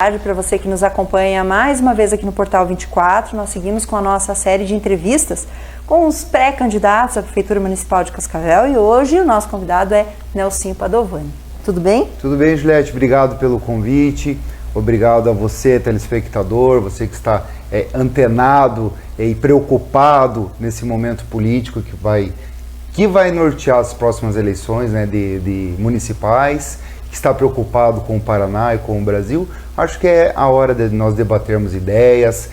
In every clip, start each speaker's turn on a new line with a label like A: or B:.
A: Boa tarde para você que nos acompanha mais uma vez aqui no Portal 24. Nós seguimos com a nossa série de entrevistas com os pré-candidatos à Prefeitura Municipal de Cascavel e hoje o nosso convidado é Nelsinho Padovani. Tudo bem?
B: Tudo bem, Juliette. Obrigado pelo convite. Obrigado a você, telespectador, você que está antenado e preocupado nesse momento político que vai nortear as próximas eleições, né, de municipais, que está preocupado com o Paraná e com o Brasil. Acho que é a hora de nós debatermos ideias,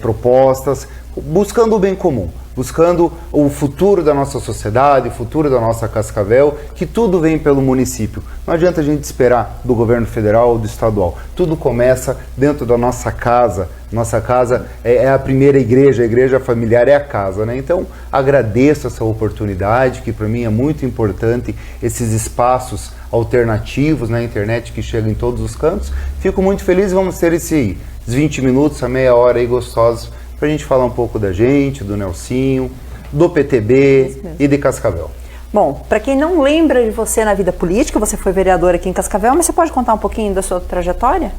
B: propostas, buscando o bem comum, buscando o futuro da nossa sociedade, o futuro da nossa Cascavel, que tudo vem pelo município. Não adianta a gente esperar do governo federal ou do estadual. Tudo começa dentro da nossa casa. Nossa casa é a primeira igreja, a igreja familiar é a casa, né? Então, agradeço essa oportunidade, que para mim é muito importante, esses espaços alternativos na internet que chegam em todos os cantos. Fico muito feliz, vamos ter esses 20 minutos, a meia hora aí gostosos, para a gente falar um pouco da gente, do Nelsinho, do PTB e de Cascavel.
A: Bom, para quem não lembra de você na vida política, você foi vereador aqui em Cascavel, mas você pode contar um pouquinho da sua trajetória?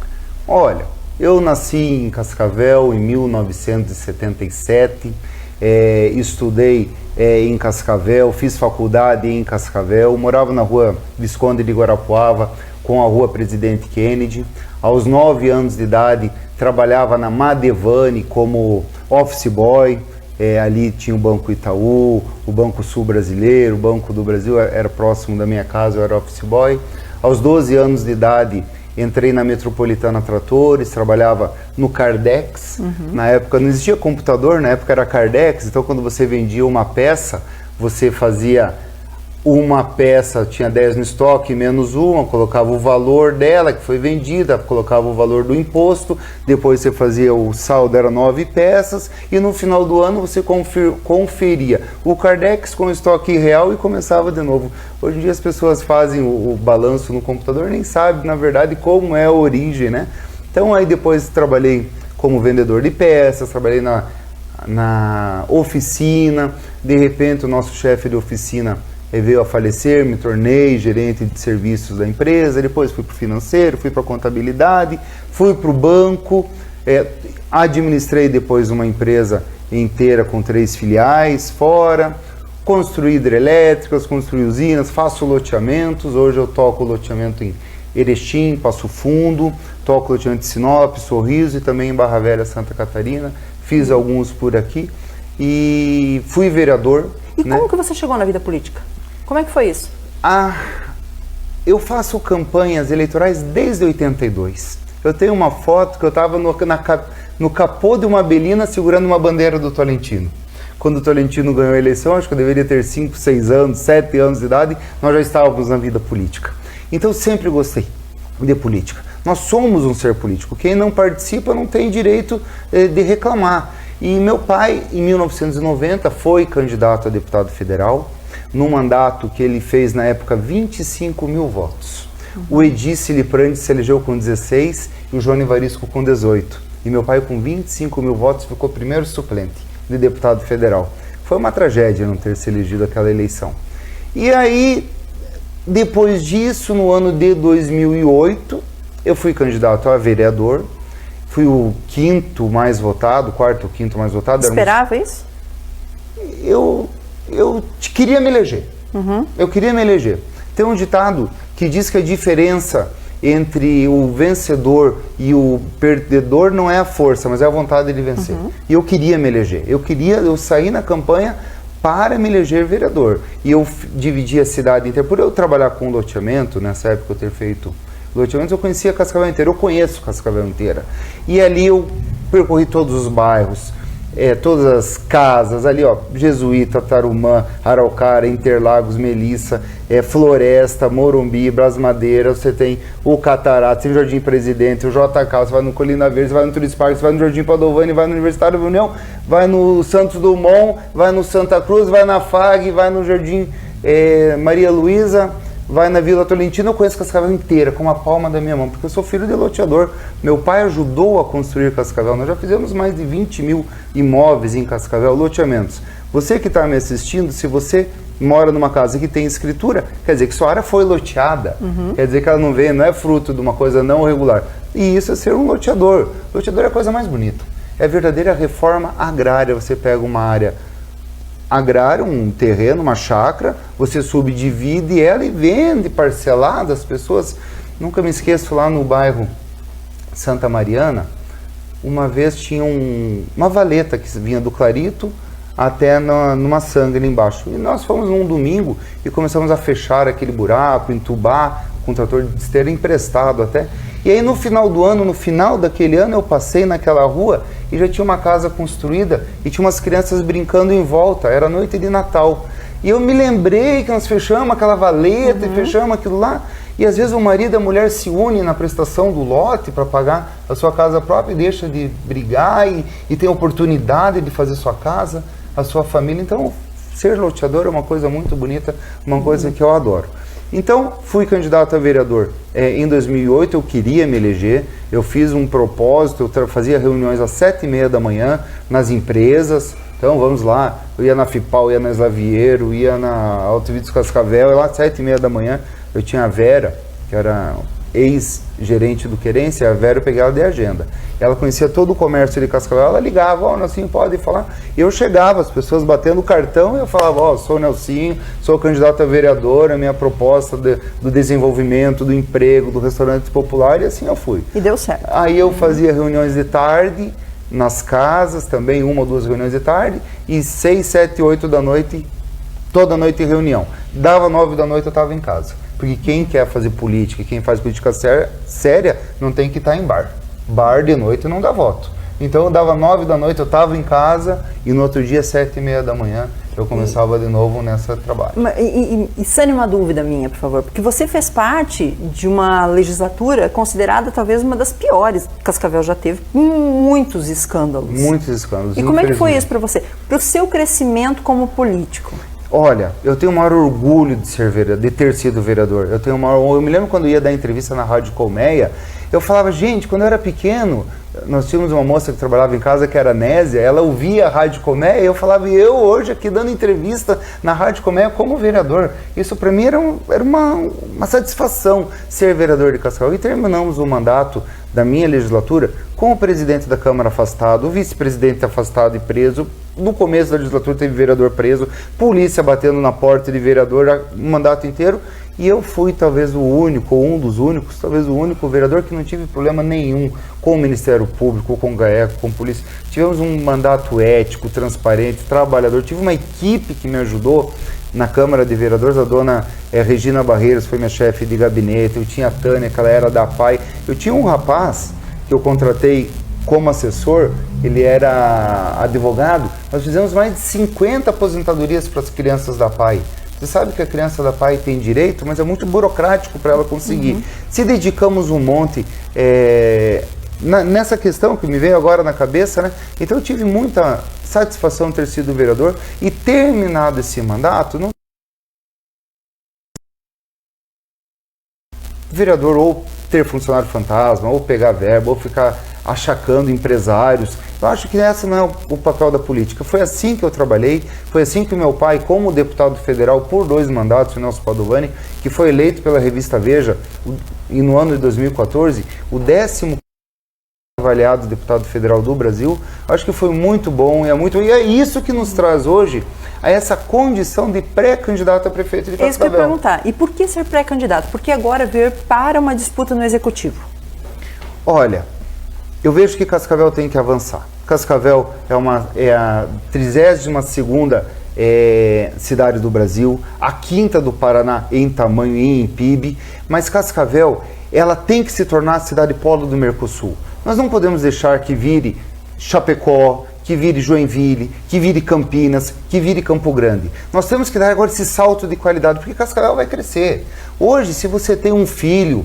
B: Olha, eu nasci em Cascavel em 1977, estudei em Cascavel, fiz faculdade em Cascavel, morava na rua Visconde de Guarapuava com a rua Presidente Kennedy. Aos 9 anos de idade, trabalhava na Madevani como office boy. Ali tinha o Banco Itaú, o Banco Sul Brasileiro, o Banco do Brasil era próximo da minha casa, eu era office boy. Aos 12 anos de idade, entrei na Metropolitana Tratores, trabalhava no Cardex. Na época não existia computador, na época era Cardex, então quando você vendia uma peça, você fazia uma peça, tinha 10 no estoque, menos uma, colocava o valor dela que foi vendida, colocava o valor do imposto, depois você fazia o saldo, era 9 peças, e no final do ano você conferia o Cardex com o estoque real e começava de novo. Hoje em dia as pessoas fazem o balanço no computador, nem sabem, na verdade, como é a origem, né? Então aí depois trabalhei como vendedor de peças, trabalhei na oficina, de repente o nosso chefe de oficina veio a falecer, me tornei gerente de serviços da empresa, depois fui para o financeiro, fui para a contabilidade, fui para o banco, administrei depois uma empresa inteira com 3 filiais fora, construí hidrelétricas, construí usinas, faço loteamentos, hoje eu toco loteamento em Erechim, Passo Fundo, toco loteamento de Sinop, Sorriso e também em Barra Velha, Santa Catarina, fiz alguns por aqui e fui vereador.
A: E como que você chegou na vida política? Como é que foi isso?
B: Eu faço campanhas eleitorais desde 82. Eu tenho uma foto que eu estava no capô de uma Belina segurando uma bandeira do Tolentino. Quando o Tolentino ganhou a eleição, acho que eu deveria ter 5, 6 anos, 7 anos de idade, nós já estávamos na vida política. Então eu sempre gostei de política. Nós somos um ser político. Quem não participa não tem direito de reclamar. E meu pai, em 1990, foi candidato a deputado federal, num mandato que ele fez, na época, 25 mil votos. O Edice Liprandi se elegeu com 16 e o João Evarisco com 18. E meu pai, com 25 mil votos, ficou primeiro suplente de deputado federal. Foi uma tragédia não ter se elegido aquela eleição. E aí, depois disso, no ano de 2008, eu fui candidato a vereador. Fui o quarto ou quinto mais votado.
A: Esperava isso?
B: Eu queria me eleger. Eu queria me eleger. Tem um ditado que diz que a diferença entre o vencedor e o perdedor não é a força, mas é a vontade de vencer. E eu queria me eleger. Eu saí na campanha para me eleger vereador. E eu dividi a cidade inteira. Por eu trabalhar com loteamento, nessa época eu ter feito loteamentos, eu conhecia Cascavel inteira, eu conheço Cascavel inteira. E ali eu percorri todos os bairros, todas as casas, ali ó, Jesuíta, Tarumã, Araucária, Interlagos, Melissa, Floresta, Morumbi, Brasmadeira, você tem o Catarata, tem o Jardim Presidente, o JK, você vai no Colina Verde, você vai no Turis Park, você vai no Jardim Padovani, vai no Universitário da União, vai no Santos Dumont, vai no Santa Cruz, vai na FAG, vai no Jardim Maria Luísa, vai na Vila Tolentino. Eu conheço Cascavel inteira, com a palma da minha mão, porque eu sou filho de loteador. Meu pai ajudou a construir Cascavel. Nós já fizemos mais de 20 mil imóveis em Cascavel, loteamentos. Você que está me assistindo, se você mora numa casa que tem escritura, quer dizer que sua área foi loteada. Quer dizer que ela não é fruto de uma coisa não regular. E isso é ser um loteador. Loteador é a coisa mais bonita. É a verdadeira reforma agrária. Você pega uma área agrária, um terreno, uma chácara, você subdivide ela e vende parcelada. As pessoas, nunca me esqueço, lá no bairro Santa Mariana, uma vez tinha uma valeta que vinha do Clarito até numa sangue ali embaixo. E nós fomos num domingo e começamos a fechar aquele buraco, entubar, com trator de esteira emprestado até. E aí no final do ano, no final daquele ano, eu passei naquela rua e já tinha uma casa construída e tinha umas crianças brincando em volta, era noite de Natal. E eu me lembrei que nós fechamos aquela valeta e fechamos aquilo lá. E às vezes o marido e a mulher se unem na prestação do lote para pagar a sua casa própria e deixa de brigar e tem oportunidade de fazer sua casa, a sua família. Então, ser loteador é uma coisa muito bonita, uma coisa que eu adoro. Então, fui candidato a vereador. Em 2008 eu queria me eleger, eu fiz um propósito, eu fazia reuniões às 7h30 da manhã nas empresas. Então, vamos lá, eu ia na FIPAL, ia na Slaviero, ia na Autovídeos Cascavel, e lá às 7h30 da manhã eu tinha a Vera, que era ex-gerente do Querência, a Vera eu peguei ela de agenda. Ela conhecia todo o comércio de Cascavel, ela ligava, ó, Nelsinho, pode falar. E eu chegava, as pessoas batendo o cartão, e eu falava, ó, sou o Nelsinho, sou candidato a vereador, a minha proposta do desenvolvimento, do emprego, do restaurante popular, e assim eu fui.
A: E deu certo.
B: Aí eu fazia reuniões de tarde, nas casas também, 1 ou 2 reuniões de tarde, e 6, 7, 8 da noite, toda noite em reunião. Dava 9 da noite eu estava em casa. Porque quem quer fazer política, quem faz política séria, não tem que estar em bar. Bar de noite não dá voto. Então eu dava 9 da noite, eu estava em casa, e no outro dia, 7h30 da manhã, eu começava de novo nesse trabalho.
A: E sane uma dúvida minha, por favor, porque você fez parte de uma legislatura considerada talvez uma das piores que Cascavel já teve, com muitos escândalos.
B: Muitos escândalos.
A: E como é que foi isso para você? Para o seu crescimento como político?
B: Olha, eu tenho o maior orgulho de ter sido vereador. Eu me lembro quando eu ia dar entrevista na Rádio Colmeia, eu falava, gente, quando eu era pequeno, nós tínhamos uma moça que trabalhava em casa que era Nésia, ela ouvia a Rádio Colmeia e eu falava, e eu hoje aqui dando entrevista na Rádio Colmeia como vereador. Isso para mim era uma satisfação ser vereador de Cascavel. E terminamos o mandato da minha legislatura com o presidente da Câmara afastado, o vice-presidente afastado e preso. No começo da legislatura teve vereador preso, polícia batendo na porta de vereador o mandato inteiro. E eu fui talvez o único, ou um dos únicos, talvez o único vereador que não tive problema nenhum com o Ministério Público, com o GAECO, com a polícia. Tivemos um mandato ético, transparente, trabalhador. Tive uma equipe que me ajudou na Câmara de Vereadores. A dona Regina Barreiros foi minha chefe de gabinete. Eu tinha a Tânia, que ela era da PAI. Eu tinha um rapaz que eu contratei como assessor, ele era advogado. Nós fizemos mais de 50 aposentadorias para as crianças da PAI. Você sabe que a criança da PAI tem direito, mas é muito burocrático para ela conseguir. Se dedicamos um monte nessa questão que me veio agora na cabeça, né? Então eu tive muita satisfação de ter sido vereador e terminado esse mandato, não vereador ou ter funcionário fantasma, ou pegar verba, ou ficar achacando empresários. Eu acho que esse não é o papel da política. Foi assim que eu trabalhei, foi assim que o meu pai, como deputado federal por 2 mandatos, o Nelson Padovani, que foi eleito pela revista Veja, e no ano de 2014, o 10º avaliado deputado federal do Brasil. Acho que foi muito bom, e é isso que nos traz hoje a essa condição de pré-candidato a prefeito de Cascavel.
A: É isso que eu ia perguntar. E por que ser pré-candidato? Por que agora vir para uma disputa no Executivo?
B: Olha, eu vejo que Cascavel tem que avançar. Cascavel é a 32ª cidade do Brasil, a 5ª do Paraná em tamanho e em PIB, mas Cascavel ela tem que se tornar a cidade polo do Mercosul. Nós não podemos deixar que vire Chapecó, que vire Joinville, que vire Campinas, que vire Campo Grande. Nós temos que dar agora esse salto de qualidade, porque Cascavel vai crescer. Hoje, se você tem um filho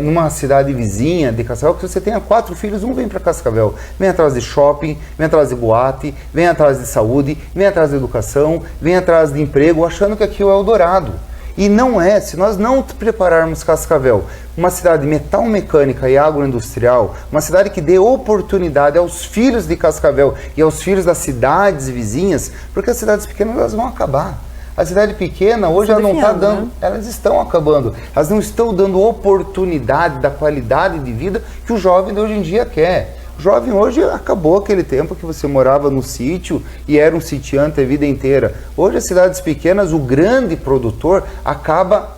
B: numa cidade vizinha de Cascavel, que você tenha 4 filhos, um vem para Cascavel. Vem atrás de shopping, vem atrás de boate, vem atrás de saúde, vem atrás de educação, vem atrás de emprego, achando que aquilo é o dourado. E não é, se nós não prepararmos Cascavel, uma cidade metalmecânica e agroindustrial, uma cidade que dê oportunidade aos filhos de Cascavel e aos filhos das cidades vizinhas, porque as cidades pequenas elas vão acabar. A cidade pequena hoje ela não está dando,
A: né?
B: Elas estão acabando, elas não estão dando oportunidade da qualidade de vida que o jovem de hoje em dia quer. O jovem hoje acabou aquele tempo que você morava no sítio e era um sitiante a vida inteira. Hoje as cidades pequenas, o grande produtor acaba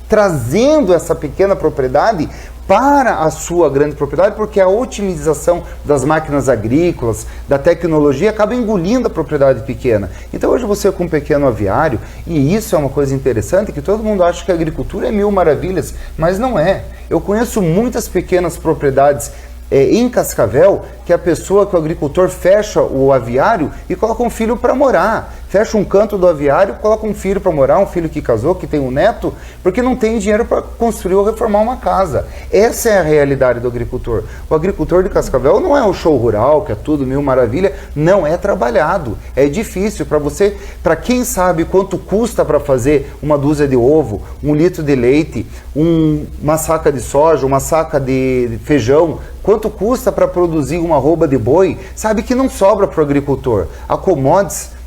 B: trazendo essa pequena propriedade para a sua grande propriedade, porque a otimização das máquinas agrícolas, da tecnologia, acaba engolindo a propriedade pequena. Então hoje você com um pequeno aviário, e isso é uma coisa interessante, que todo mundo acha que a agricultura é mil maravilhas, mas não é. Eu conheço muitas pequenas propriedades em Cascavel, que o agricultor fecha o aviário e coloca um filho para morar. Fecha um canto do aviário, coloca um filho para morar, um filho que casou, que tem um neto, porque não tem dinheiro para construir ou reformar uma casa. Essa é a realidade do agricultor. O agricultor de Cascavel não é o show rural, que é tudo mil maravilha, não é trabalhado. É difícil para quem sabe quanto custa para fazer uma dúzia de ovo, 1 litro de leite, uma saca de soja, uma saca de feijão, quanto custa para produzir uma arroba de boi, sabe que não sobra para o agricultor. A commodities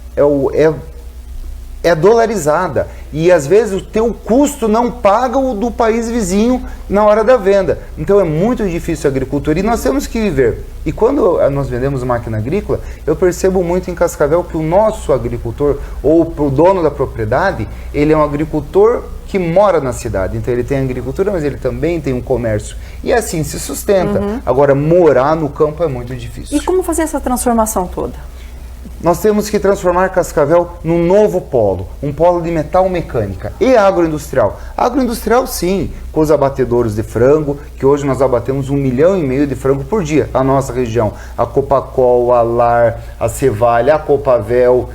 B: é dolarizada e às vezes o teu custo não paga o do país vizinho na hora da venda. Então é muito difícil a agricultura e nós temos que viver. E quando nós vendemos máquina agrícola, eu percebo muito em Cascavel que o nosso agricultor ou o dono da propriedade, ele é um agricultor que mora na cidade. Então ele tem agricultura, mas ele também tem um comércio. E assim se sustenta. Agora, morar no campo é muito difícil.
A: E como fazer essa transformação toda?
B: Nós temos que transformar Cascavel num novo polo, um polo de metal mecânica e agroindustrial. Agroindustrial sim, com os abatedouros de frango, que hoje nós abatemos 1,5 milhão de frango por dia, a nossa região. A Copacol, a Lar, a Cevalha, a Copavel,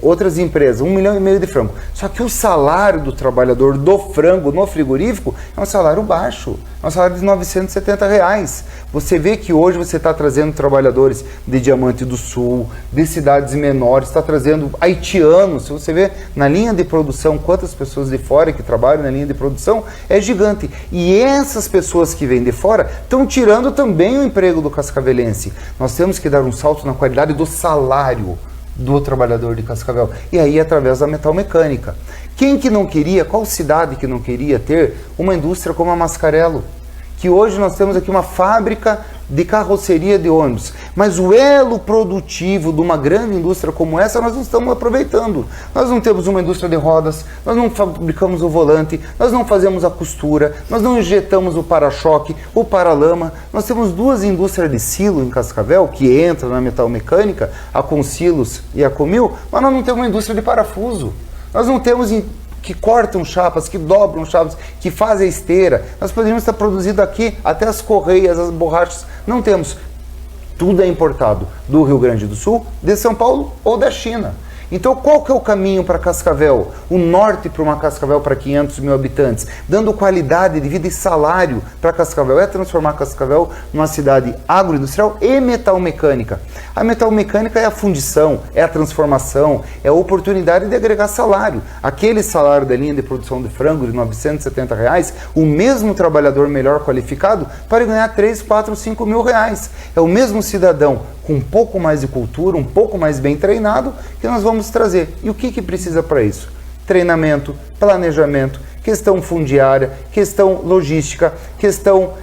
B: outras empresas, 1,5 milhão de frango. Só que o salário do trabalhador do frango no frigorífico é um salário baixo, é um salário de R$970. Você vê que hoje você está trazendo trabalhadores de Diamante do Sul, de cidades menores, está trazendo haitianos. Se você vê na linha de produção quantas pessoas de fora que trabalham na linha de produção, é gigante. E essas pessoas que vêm de fora estão tirando também o emprego do cascavelense. Nós temos que dar um salto na qualidade do salário do trabalhador de Cascavel, e aí através da metal mecânica. Quem que não queria, qual cidade que não queria ter uma indústria como a Mascarello? Que hoje nós temos aqui uma fábrica de carroceria de ônibus, mas o elo produtivo de uma grande indústria como essa nós não estamos aproveitando. Nós não temos uma indústria de rodas, nós não fabricamos o volante, nós não fazemos a costura, nós não injetamos o para-choque, o para-lama. Nós temos 2 indústrias de silo em Cascavel, que entra na metal mecânica, a Consilos e a Comil, mas nós não temos uma indústria de parafuso. Nós não temos que cortam chapas, que dobram chapas, que fazem a esteira. Nós poderíamos estar produzindo aqui até as correias, as borrachas. Não temos. Tudo é importado do Rio Grande do Sul, de São Paulo ou da China. Então qual que é o caminho para Cascavel? O norte para uma Cascavel para 500 mil habitantes, dando qualidade de vida e salário para Cascavel, é transformar Cascavel numa cidade agroindustrial e metalmecânica. A metalmecânica é a fundição, é a transformação, é a oportunidade de agregar salário. Aquele salário da linha de produção de frango de R$970, o mesmo trabalhador melhor qualificado para ganhar 3, 4, 5 mil reais. É o mesmo cidadão com um pouco mais de cultura, um pouco mais bem treinado, que nós vamos trazer. E o que precisa para isso? Treinamento, planejamento, questão fundiária, questão logística, questão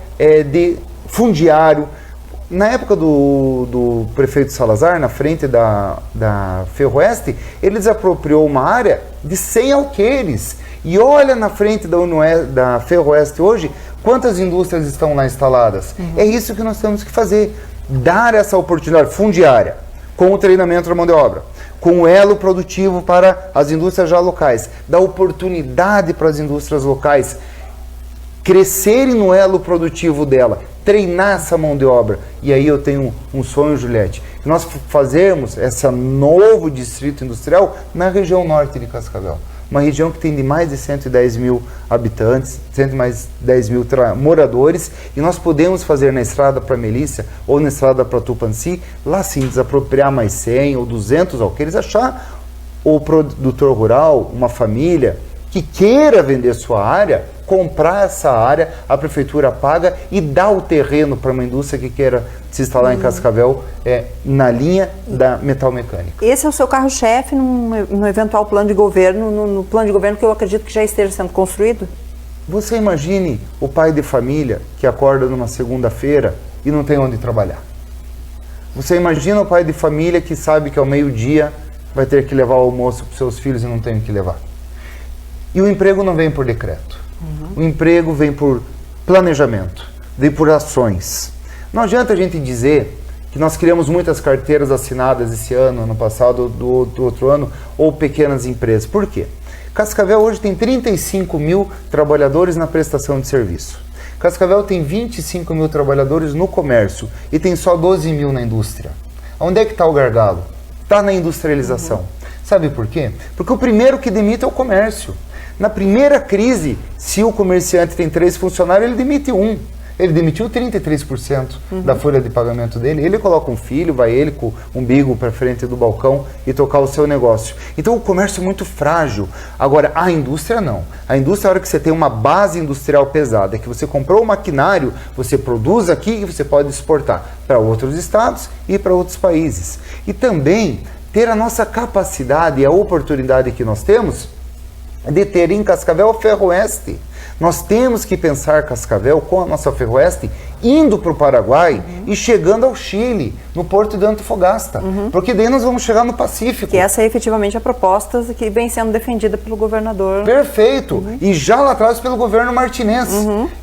B: de fundiário. Na época do prefeito Salazar, na frente da Ferroeste, ele desapropriou uma área de 100 alqueires. E olha na frente da Ferroeste hoje, quantas indústrias estão lá instaladas. É isso que nós temos que fazer. Dar essa oportunidade fundiária, com o treinamento da mão de obra, com o elo produtivo para as indústrias já locais, dar oportunidade para as indústrias locais crescerem no elo produtivo dela, treinar essa mão de obra. E aí eu tenho um sonho, Juliette, que nós fazermos esse novo distrito industrial na região norte de Cascavel. Uma região que tem de mais de 110 mil habitantes, 110 mil moradores, e nós podemos fazer na estrada para Melícia ou na estrada para Tupanci, lá sim, desapropriar mais 100 ou 200 alqueires, achar o produtor rural, uma família que queira vender sua área comprar essa área, a prefeitura paga e dá o terreno para uma indústria que queira se instalar em Cascavel, na linha da metal mecânica.
A: Esse é o seu carro-chefe no eventual plano de governo, no plano de governo que eu acredito que já esteja sendo construído?
B: Você imagine o pai de família que acorda numa segunda-feira e não tem onde trabalhar. Você imagina o pai de família que sabe que ao meio-dia vai ter que levar o almoço para os seus filhos e não tem o que levar. E o emprego não vem por decreto. O emprego vem por planejamento, vem por ações. Não adianta a gente dizer que nós criamos muitas carteiras assinadas esse ano passado, do outro ano, ou pequenas empresas. Por quê? Cascavel hoje tem 35 mil trabalhadores na prestação de serviço. Cascavel tem 25 mil trabalhadores no comércio e tem só 12 mil na indústria. Onde é que está o gargalo? Está na industrialização. Sabe por quê? Porque o primeiro que demite é o comércio. Na primeira crise, se o comerciante tem 3 funcionários, ele demite 1. Ele demitiu 33% da folha de pagamento dele. Ele coloca um filho, vai ele com o umbigo para frente do balcão e tocar o seu negócio. Então o comércio é muito frágil. Agora, a indústria não. A indústria é a hora que você tem uma base industrial pesada, é que você comprou o maquinário, você produz aqui e você pode exportar para outros estados e para outros países. E também ter a nossa capacidade e a oportunidade que nós temos de ter em Cascavel a Ferroeste. Nós temos que pensar Cascavel com a nossa Ferroeste indo para o Paraguai e chegando ao Chile, no porto de Antofagasta, porque daí nós vamos chegar no Pacífico.
A: Que essa é efetivamente a proposta que vem sendo defendida pelo governador.
B: Perfeito, e já lá atrás pelo governo Martinez,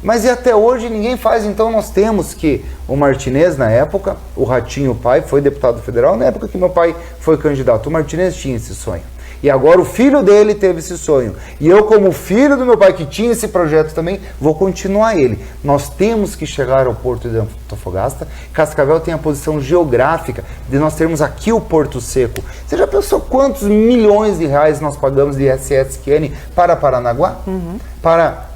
B: mas e até hoje ninguém faz, então nós temos que, o Martinez na época, o Ratinho pai foi deputado federal, na época que meu pai foi candidato, o Martinez tinha esse sonho. E agora o filho dele teve esse sonho. E eu, como filho do meu pai que tinha esse projeto também, vou continuar ele. Nós temos que chegar ao porto de Antofagasta. Cascavel tem a posição geográfica de nós termos aqui o Porto Seco. Você já pensou quantos milhões de reais nós pagamos de ISS-QN para Paranaguá? Para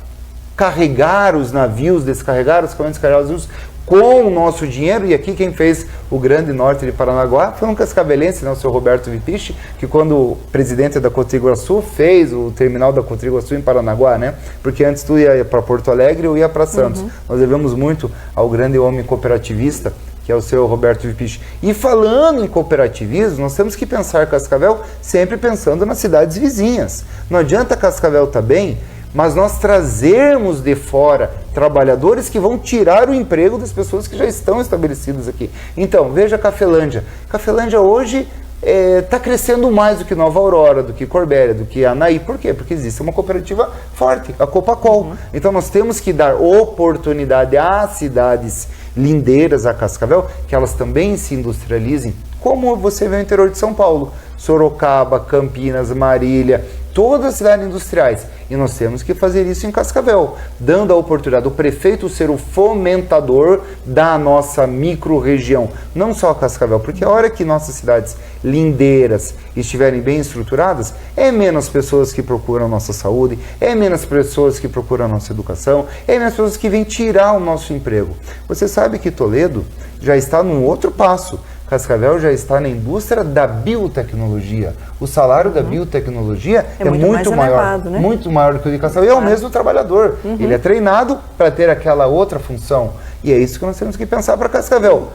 B: carregar os navios, descarregar os caminhões, descarregar os navios com o nosso dinheiro. E aqui quem fez o Grande Norte de Paranaguá foi um cascavelense, né, o seu Roberto Vipichi, que quando presidente da Cotriguaçu fez o terminal da Cotriguaçu em Paranaguá, né? Porque antes tu ia para Porto Alegre ou ia para Santos. Nós devemos muito ao grande homem cooperativista, que é o seu Roberto Vipichi. E falando em cooperativismo, nós temos que pensar Cascavel sempre pensando nas cidades vizinhas. Não adianta Cascavel estar bem, mas nós trazermos de fora trabalhadores que vão tirar o emprego das pessoas que já estão estabelecidas aqui. Então, veja a Cafelândia. Cafelândia hoje está crescendo mais do que Nova Aurora, do que Corbélia, do que Anaí. Por quê? Porque existe uma cooperativa forte, a Copacol. Então, nós temos que dar oportunidade às cidades lindeiras, a Cascavel, que elas também se industrializem, como você vê no interior de São Paulo. Sorocaba, Campinas, Marília, todas as cidades industriais. E nós temos que fazer isso em Cascavel, dando a oportunidade do prefeito ser o fomentador da nossa micro-região. Não só Cascavel, porque a hora que nossas cidades lindeiras estiverem bem estruturadas, é menos pessoas que procuram nossa saúde, é menos pessoas que procuram a nossa educação, é menos pessoas que vêm tirar o nosso emprego. Você sabe que Toledo já está num outro passo. Cascavel já está na indústria da biotecnologia. O salário da biotecnologia é muito maior, elevado, né? Muito maior do que o de Cascavel. E é o mesmo trabalhador. Ele é treinado para ter aquela outra função. E é isso que nós temos que pensar para Cascavel.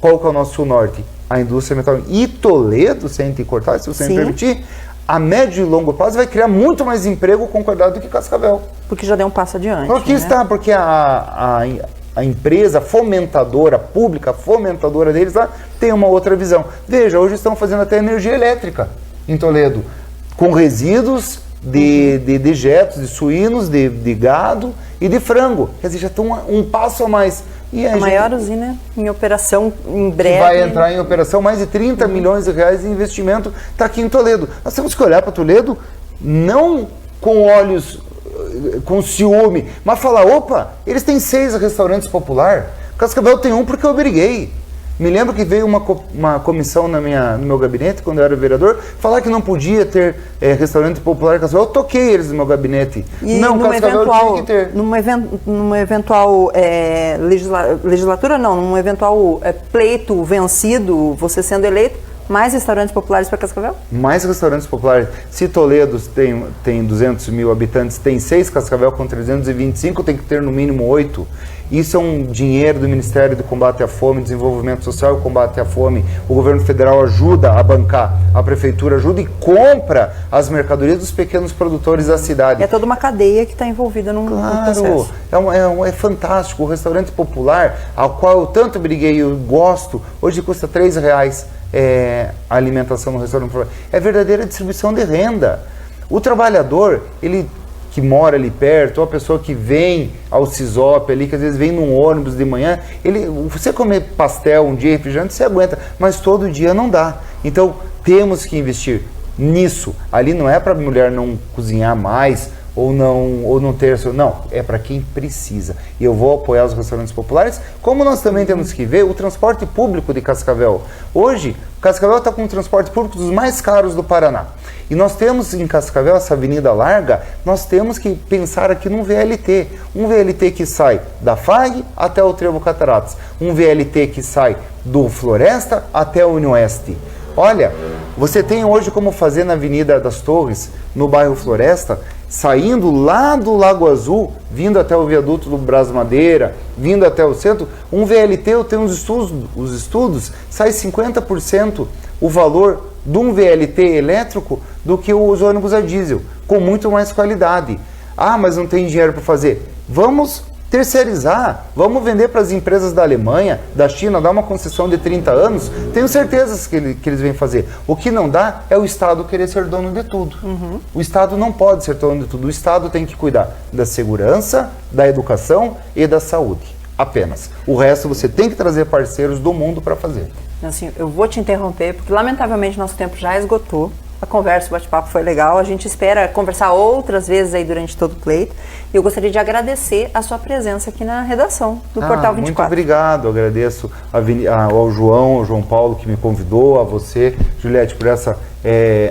B: Qual que é o nosso norte? A indústria metal. E Toledo, se a gente cortar, se você me permitir, a médio e longo prazo vai criar muito mais emprego concordado do que Cascavel.
A: Porque já deu um passo adiante.
B: Porque está, porque a empresa fomentadora, pública, fomentadora deles lá, tem uma outra visão. Veja, hoje estão fazendo até energia elétrica em Toledo, com resíduos de dejetos, de suínos, de gado e de frango. Quer dizer, já estão um passo a mais. E
A: a maior usina em operação em breve.
B: Que vai entrar em operação, mais de 30 milhões de reais de investimento está aqui em Toledo. Nós temos que olhar para Toledo não com olhos com ciúme, mas falar, opa, eles têm 6 restaurantes populares, Cascavel tem um porque eu briguei. Me lembro que veio uma comissão no meu gabinete, quando eu era vereador, falar que não podia ter restaurante popular em Cascavel. Eu toquei eles no meu gabinete.
A: E
B: não, Cascavel tinha que ter.
A: Numa eventual legislatura, não, num eventual pleito vencido, você sendo eleito, mais restaurantes populares para Cascavel?
B: Mais restaurantes populares. Se Toledo tem 200 mil habitantes, tem 6, Cascavel com 325, tem que ter no mínimo 8. Isso é um dinheiro do Ministério do Combate à Fome, Desenvolvimento Social e Combate à Fome. O governo federal ajuda a bancar, a prefeitura ajuda e compra as mercadorias dos pequenos produtores da cidade.
A: É toda uma cadeia que está envida no processo.
B: É fantástico. O restaurante popular, ao qual eu tanto briguei e eu gosto, hoje custa R$3 a alimentação no restaurante popular. É verdadeira distribuição de renda. O trabalhador, ele que mora ali perto, ou a pessoa que vem ao CISOP ali, que às vezes vem num ônibus de manhã, você comer pastel um dia, refrigerante, você aguenta, mas todo dia não dá. Então, temos que investir nisso. Ali não é para a mulher não cozinhar mais, ou não ter... Não, é para quem precisa. E eu vou apoiar os restaurantes populares, como nós também temos que ver o transporte público de Cascavel. Hoje, Cascavel está com o transporte público dos mais caros do Paraná. E nós temos em Cascavel, essa avenida larga, nós temos que pensar aqui num VLT. Um VLT que sai da FAG até o Trevo Cataratas. Um VLT que sai do Floresta até o Unioeste. Olha, você tem hoje como fazer na Avenida das Torres, no bairro Floresta, saindo lá do Lago Azul, vindo até o viaduto do Brás Madeira, vindo até o centro, um VLT, eu tenho os estudos, sai 50% o valor de um VLT elétrico do que os ônibus a diesel, com muito mais qualidade. Ah, mas não tem dinheiro para fazer. Vamos terceirizar, vamos vender para as empresas da Alemanha, da China, dar uma concessão de 30 anos, tenho certeza que eles vêm fazer. O que não dá é o Estado querer ser dono de tudo. O Estado não pode ser dono de tudo, o Estado tem que cuidar da segurança, da educação e da saúde, apenas. O resto você tem que trazer parceiros do mundo para fazer.
A: Assim, eu vou te interromper, porque lamentavelmente nosso tempo já esgotou. A conversa, o bate-papo foi legal. A gente espera conversar outras vezes aí durante todo o pleito. E eu gostaria de agradecer a sua presença aqui na redação do Portal 24.
B: Muito obrigado. Agradeço ao João Paulo que me convidou, a você, Juliette, por essa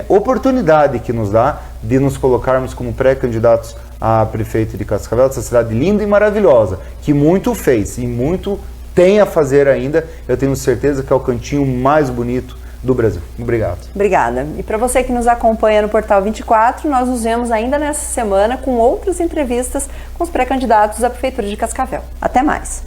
B: oportunidade que nos dá de nos colocarmos como pré-candidatos a prefeito de Cascavel, essa cidade linda e maravilhosa, que muito fez e muito tem a fazer ainda. Eu tenho certeza que é o cantinho mais bonito do Brasil. Obrigado.
A: Obrigada. E para você que nos acompanha no Portal 24, nós nos vemos ainda nessa semana com outras entrevistas com os pré-candidatos à Prefeitura de Cascavel. Até mais.